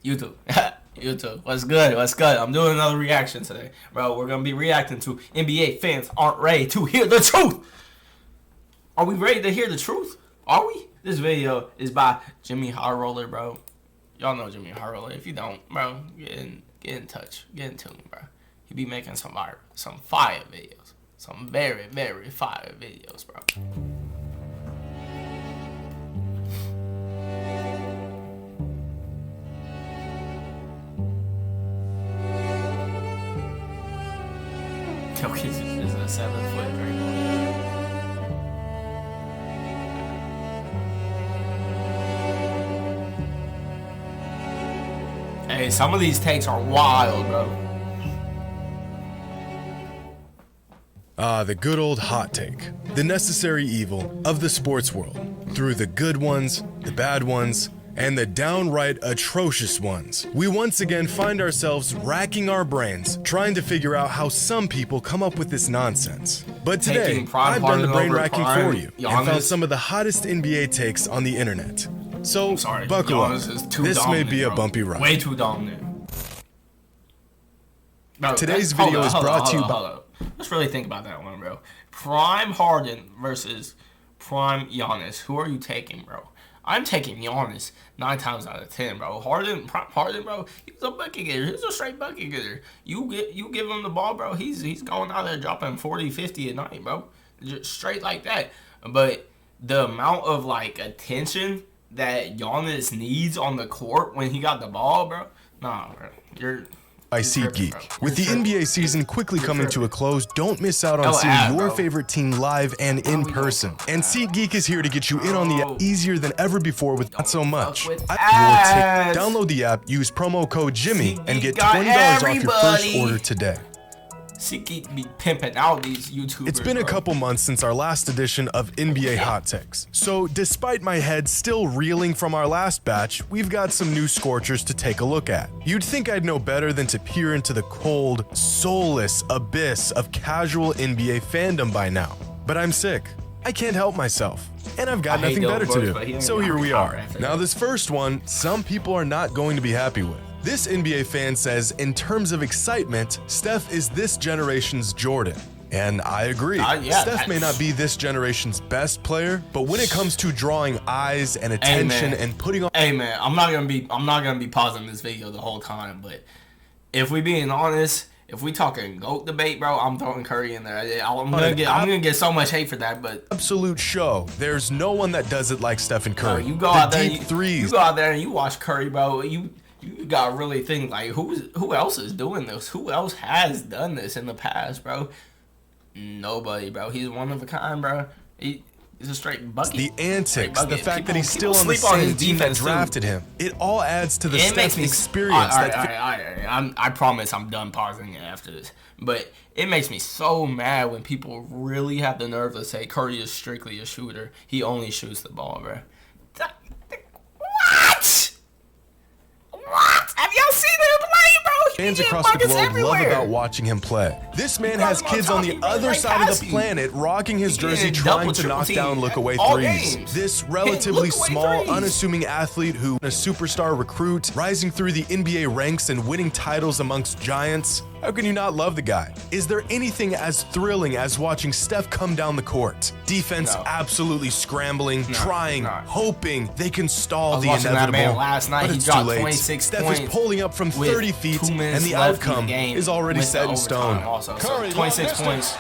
YouTube. YouTube. What's good? What's good? I'm doing another reaction today. Bro, we're going to be reacting to NBA fans aren't ready to hear the truth. Are we ready to hear the truth? Are we? This video is by Jimmy High Roller, bro. Y'all know Jimmy High Roller. If you don't, bro, get in touch. Get in tune, bro. He be making some fire videos. Some very, very fire videos, bro. Okay, this is a 7 foot right now. Hey, some of these takes are wild, bro. The good old hot take. The necessary evil of the sports world. Through the good ones, the bad ones, and the downright atrocious ones. We once again find ourselves racking our brains, trying to figure out how some people come up with this nonsense. But today, I've done the brain racking for you and found some of the hottest NBA takes on the internet. So, buckle up. This may be a bumpy ride. Way too dominant. Bro, today's video is brought to you by... Let's really think about that one, bro. Prime Harden versus Prime Giannis. Who are you taking, bro? I'm taking Giannis 9 times out of 10, bro. Harden, bro, he's a bucket getter. He's a straight bucket getter. You give him the ball, bro, he's going out there dropping 40, 50 a night, bro. Just straight like that. But the amount of, like, attention that Giannis needs on the court when he got the ball, bro, nah, bro. You're SeatGeek. With the NBA season quickly coming to a close, don't miss out on seeing your favorite team live and in person. And SeatGeek is here to get you in on the app easier than ever before with not so much. Download the app, use promo code Jimmy, and get $20 off your first order today. SeatGeek be pimping out these YouTubers. It's been a couple months since our last edition of NBA Hot Takes. So despite my head still reeling from our last batch, we've got some new scorchers to take a look at. You'd think I'd know better than to peer into the cold, soulless abyss of casual NBA fandom by now. But I'm sick. I can't help myself. And I've got nothing better to do. So here we are. Now this first one, some people are not going to be happy with. This NBA fan says, in terms of excitement, Steph is this generation's Jordan. And I agree. Steph may not be this generation's best player, but when it comes to drawing eyes and attention and putting on... Hey man, I'm not gonna be pausing this video the whole time, but if we being honest, if we talking GOAT debate, bro, I'm throwing Curry in there. I'm gonna get so much hate for that, but absolute show. There's no one that does it like Stephen Curry. You go out there, you go out there and you watch Curry, bro. You gotta really think, like, who else is doing this? Who else has done this in the past, bro? Nobody, bro. He's one of a kind, bro. He's a straight bucket. The antics, the fact that he's still on the same team that drafted him. It all adds to the Steph experience. I promise I'm done pausing it after this. But it makes me so mad when people really have the nerve to say Curry is strictly a shooter. He only shoots the ball, bro. What? Have y'all seen him play, bro? Fans across the globe love about watching him play. This man has kids on the other side of the planet rocking his jersey trying to knock down look-away threes. This relatively small, unassuming athlete who a superstar recruit, rising through the NBA ranks and winning titles amongst giants. How can you not love the guy? Is there anything as thrilling as watching Steph come down the court? Defense absolutely scrambling, trying, hoping they can stall the inevitable. Last night, but it's too late. Steph is pulling up from 30 feet, and the outcome is already set in stone. Curry, 26 points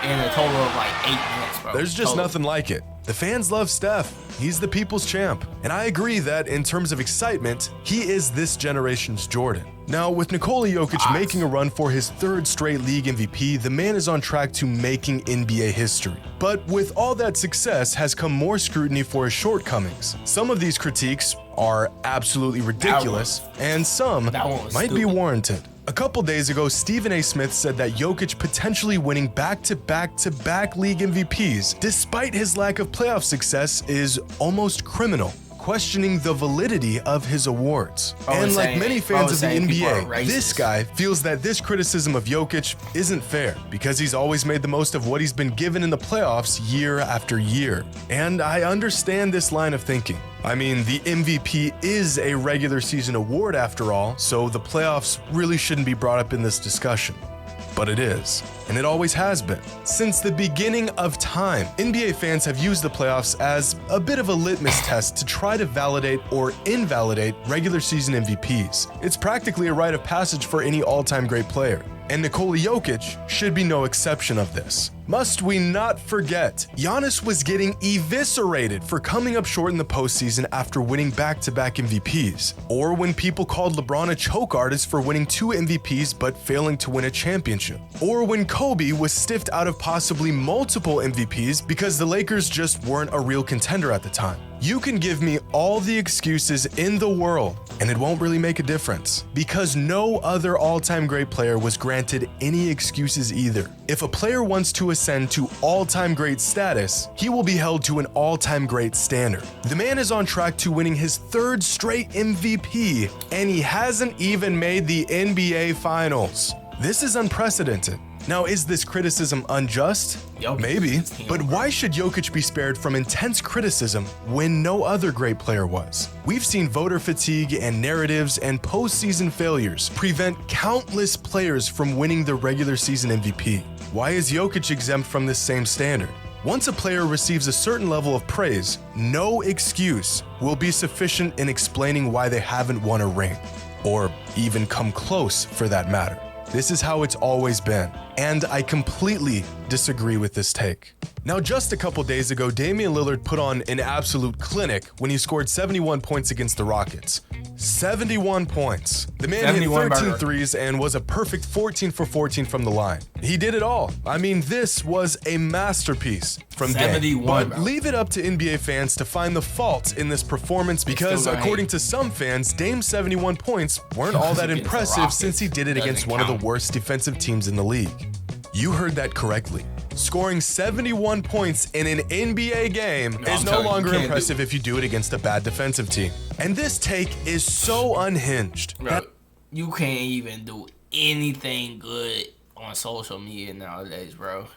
in a total of like 8 minutes, bro. There's just nothing like it. The fans love Steph. He's the people's champ. And I agree that in terms of excitement, he is this generation's Jordan. Now, with Nikola Jokic making a run for his 3rd straight league MVP, the man is on track to making NBA history. But with all that success has come more scrutiny for his shortcomings. Some of these critiques are absolutely ridiculous, and some might be warranted. A couple days ago, Stephen A. Smith said that Jokic potentially winning back-to-back-to-back league MVPs, despite his lack of playoff success, is almost criminal. questioning the validity of his awards. Bro, And like saying- many bro, fans of the saying people are NBA, this racist. guy feels that this criticism of Jokic isn't fair because he's always made the most of what he's been given in the playoffs year after year. And I understand this line of thinking. I mean, the MVP is a regular season award after all, so the playoffs really shouldn't be brought up in this discussion. But it is, and it always has been. Since the beginning of time, NBA fans have used the playoffs as a bit of a litmus test to try to validate or invalidate regular season MVPs. It's practically a rite of passage for any all-time great player. And Nikola Jokic should be no exception of this. Must we not forget, Giannis was getting eviscerated for coming up short in the postseason after winning back-to-back MVPs, or when people called LeBron a choke artist for winning 2 MVPs but failing to win a championship, or when Kobe was stiffed out of possibly multiple MVPs because the Lakers just weren't a real contender at the time. You can give me all the excuses in the world, and it won't really make a difference, because no other all-time great player was granted any excuses either. If a player wants to ascend to all-time great status, he will be held to an all-time great standard. The man is on track to winning his 3rd straight MVP, and he hasn't even made the NBA Finals. This is unprecedented. Now, is this criticism unjust? Jokic Maybe, is his team, but bro. why should Jokic be spared from intense criticism when no other great player was? We've seen voter fatigue and narratives and postseason failures prevent countless players from winning the regular season MVP. Why is Jokic exempt from this same standard? Once a player receives a certain level of praise, no excuse will be sufficient in explaining why they haven't won a ring, or even come close for that matter. This is how it's always been, and I completely disagree with this take. Now, just a couple days ago, Damian Lillard put on an absolute clinic when he scored 71 points against the Rockets. 71 points. The man hit 71 13 burger. threes and was a perfect 14 for 14 from the line. He did it all. I mean, this was a masterpiece from Dame. 71, But bro. leave it up to NBA fans to find the faults in this performance because, still gonna according hate. to some fans, Dame's 71 points weren't all that Against the impressive Rockets. since he did it against Doesn't one of the count. worst defensive teams in the league. You heard that correctly. Scoring 71 points in an NBA game No, is I'm no telling you, longer you can't impressive if you do it against a bad defensive team. And this take is so unhinged. Bro, you can't even do anything good on social media nowadays, bro.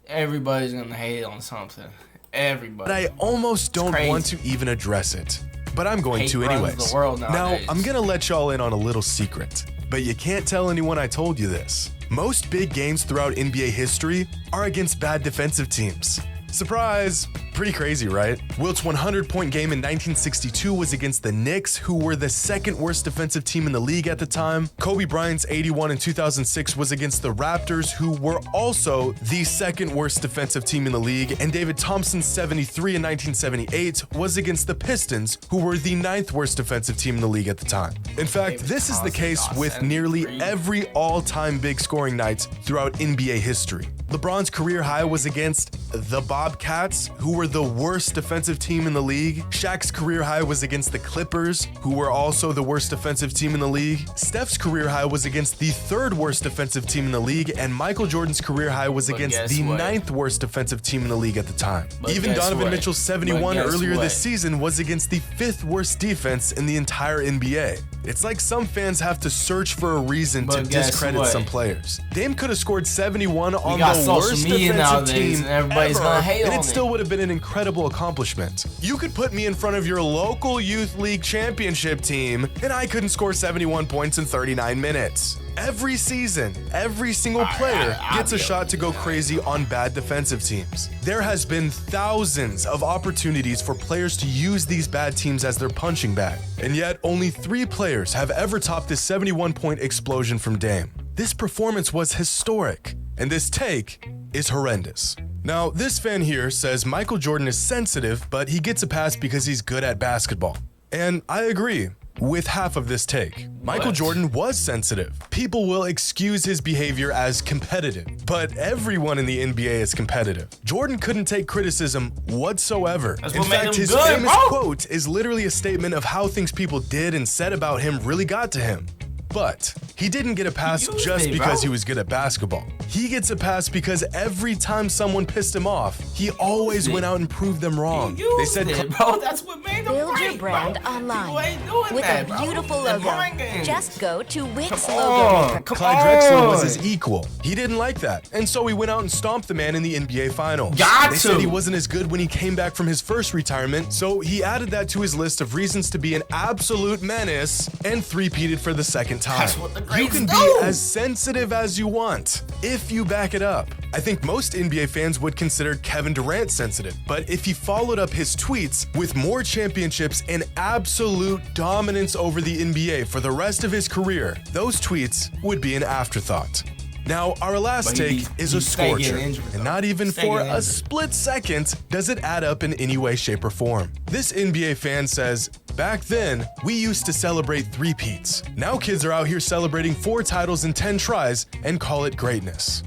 Everybody's gonna hate on something. Everybody. But I almost don't crazy. want to even address it. But I'm going Hate to runs anyways. the world Now, nowadays. I'm gonna let y'all in on a little secret. But you can't tell anyone I told you this. Most big games throughout NBA history are against bad defensive teams. Surprise! Pretty crazy, right? Wilt's 100-point game in 1962 was against the Knicks, who were the 2nd worst defensive team in the league at the time. Kobe Bryant's 81 in 2006 was against the Raptors, who were also the 2nd worst defensive team in the league. And David Thompson's 73 in 1978 was against the Pistons, who were the 9th worst defensive team in the league at the time. In fact, David this is the Thompson case got with nearly 73. every all-time big scoring night throughout NBA history. LeBron's career high was against the Bobcats, who were the worst defensive team in the league. Shaq's career high was against the Clippers, who were also the worst defensive team in the league. Steph's career high was against the 3rd worst defensive team in the league, and Michael Jordan's career high was But against guess the what? 9th worst defensive team in the league at the time. But Even guess Donovan what? Mitchell's 71 But guess earlier what? this season was against the 5th worst defense in the entire NBA. It's like some fans have to search for a reason to But guess discredit what? some players. Dame could have scored 71 on got the social worst media defensive nowadays, team and everybody's ever, gonna hate and on it still it. would have been an incredible accomplishment. You could put me in front of your local youth league championship team, and I couldn't score 71 points in 39 minutes. Every season, every single player gets a shot to go crazy on bad defensive teams. There has been thousands of opportunities for players to use these bad teams as their punching bag, and yet only 3 players have ever topped this 71-point explosion from Dame. This performance was historic, and this take is horrendous. Now, this fan here says Michael Jordan is sensitive, but he gets a pass because he's good at basketball. And I agree with half of this take. Michael What? Jordan was sensitive. People will excuse his behavior as competitive, but everyone in the NBA is competitive. Jordan couldn't take criticism whatsoever. That's In what made fact, him his good, famous bro. quote is literally a statement of how things people did and said about him really got to him. But he didn't get a pass Excuse just me, because bro. he was good at basketball. He gets a pass because every time someone pissed him off, he always went out and proved them wrong. They said, bro, that's what made them Build your brand online with a beautiful logo. Just go to Wix Logo Maker. Clyde Drexler was his equal. He didn't like that, and so he went out and stomped the man in the NBA Finals. They said he wasn't as good when he came back from his first retirement, so he added that to his list of reasons to be an absolute menace and three-peated for the second time. That's what the You greats can do. be as sensitive as you want if you back it up. I think most NBA fans would consider Kevin Durant sensitive, but if he followed up his tweets with more championships and absolute dominance over the NBA for the rest of his career, those tweets would be an afterthought. Now, our last take is a scorcher, and not even for a split second does it add up in any way, shape, or form. This NBA fan says, "Back then, we used to celebrate three-peats. Now kids are out here celebrating 4 titles in 10 tries and call it greatness."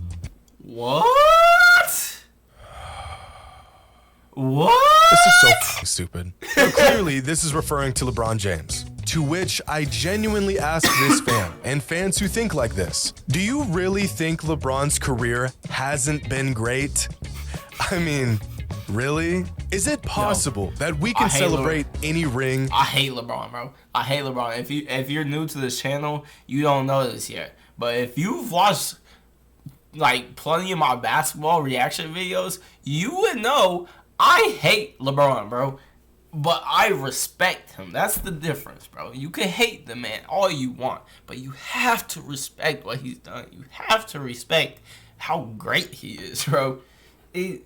What? What? This is so f***ing stupid. But clearly, this is referring to LeBron James. To which I genuinely ask this fan, and fans who think like this, do you really think LeBron's career hasn't been great? I mean, really? Is it possible that we can celebrate any ring? I hate LeBron, bro. I hate LeBron. If you're new to this channel, you don't know this yet. But if you've watched like plenty of my basketball reaction videos, you would know I hate LeBron, bro. But I respect him. That's the difference, bro. You can hate the man all you want, but you have to respect what he's done. You have to respect how great he is, bro. He's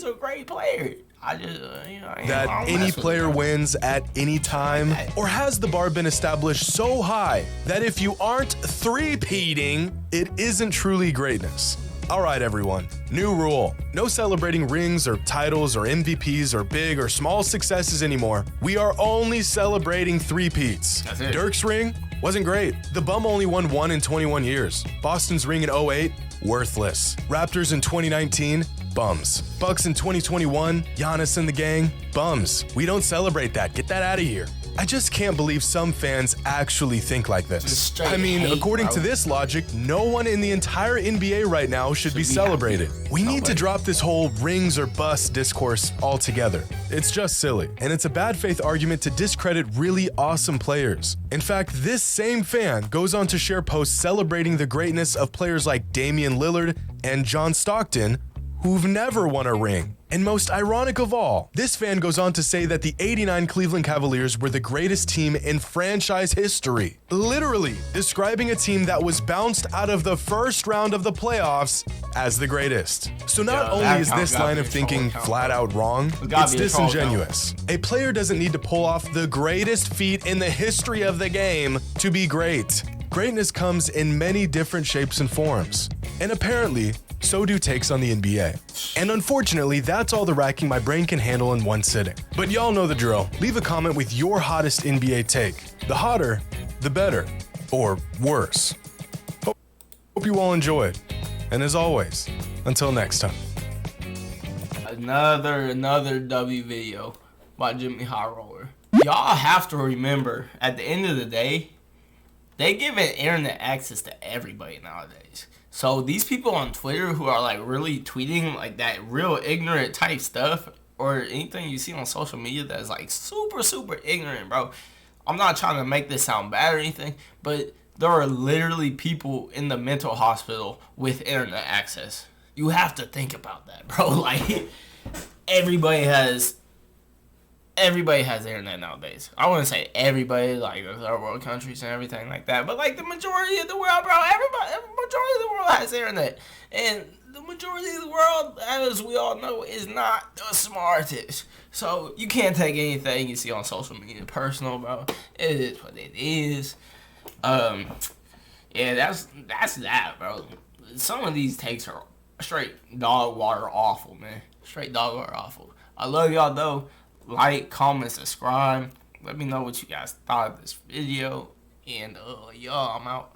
a great player. I just, that any player wins at any time? Or has the bar been established so high that if you aren't three-peating, it isn't truly greatness? All right, everyone, new rule. No celebrating rings or titles or MVPs or big or small successes anymore. We are only celebrating three-peats. That's it. Dirk's ring wasn't great. The bum only won 1 in 21 years. Boston's ring in 08, worthless. Raptors in 2019, bums. Bucks in 2021, Giannis and the gang, bums. We don't celebrate that. Get that out of here. I just can't believe some fans actually think like this. I mean, according to this logic, no one in the entire NBA right now should be celebrated. We need to drop this whole rings or bust discourse altogether. It's just silly, and it's a bad faith argument to discredit really awesome players. In fact, this same fan goes on to share posts celebrating the greatness of players like Damian Lillard and John Stockton, who've never won a ring. And most ironic of all, this fan goes on to say that the '89 Cleveland Cavaliers were the greatest team in franchise history, literally describing a team that was bounced out of the first round of the playoffs as the greatest. So not only is this line of thinking flat out wrong, it's disingenuous. A player doesn't need to pull off the greatest feat in the history of the game to be great. Greatness comes in many different shapes and forms. And apparently, so do takes on the NBA. And unfortunately, that's all the racking my brain can handle in one sitting. But y'all know the drill. Leave a comment with your hottest NBA take. The hotter, the better. Or worse. Hope you all enjoyed. And as always, until next time. Another W video by Jimmy High Roller. Y'all have to remember, at the end of the day, they give it internet access to everybody nowadays. So these people on Twitter who are like really tweeting like that real ignorant type stuff, or anything you see on social media that's like super ignorant, bro. I'm not trying to make this sound bad or anything, but there are literally people in the mental hospital with internet access. You have to think about that, bro. Like everybody has internet nowadays. I wouldn't say everybody, like the third world countries and everything like that, but like the majority of the world, bro, majority of the world has internet. And the majority of the world, as we all know, is not the smartest. So you can't take anything you see on social media personal, bro. It is what it is. Yeah, that's that, bro. Some of these takes are straight dog water awful, man. Straight dog water awful. I love y'all though. Like, comment, subscribe. Let me know what you guys thought of this video. And, y'all, I'm out.